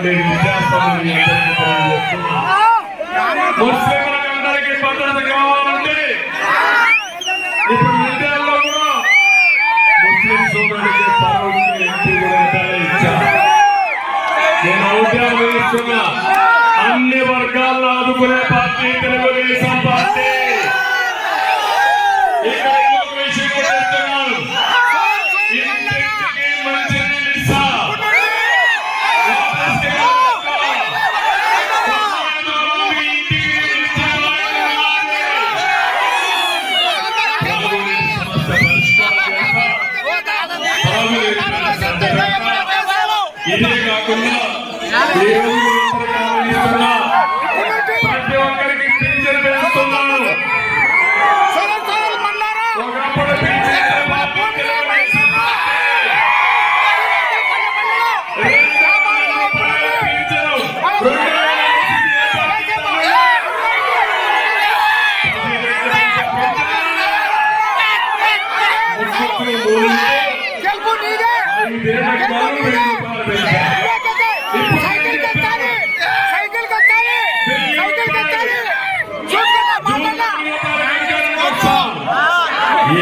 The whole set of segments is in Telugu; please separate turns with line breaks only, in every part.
ఉండే విద్యాసంస్థలు ముస్లింలందరికీ భద్రత కావాలంటే ఇప్పుడు విద్యాల్లో కూడా ముస్లిం సోదరుడికి పౌరుడికి ఎంపీ కూడా ఇచ్చారు. నేను ఔద్యాలు ఇస్తున్నా, అన్ని వర్గాలను ఆదుకునే పార్టీ తెలుగుదేశం పార్టీ. ఇక్కడ ఇంకొక విషయం కూడా చెప్తున్నాను, ఇంటింటికి మంచినీళ్ళు ఇస్తా. ఇదే కాకుండా ప్రతి ఒక్కరికి పింఛన్ పెంచుతున్నాను. ఒకప్పుడు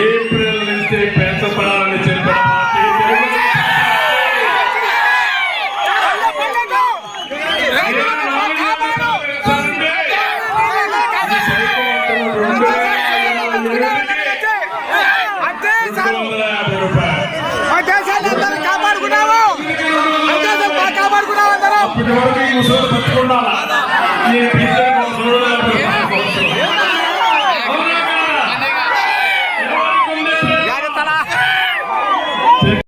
ఏప్రిల్ నుంచి పెంచబడాలని చెప్పిన అప్పటి వరకు ఈ ముసలు పట్టుకున్నా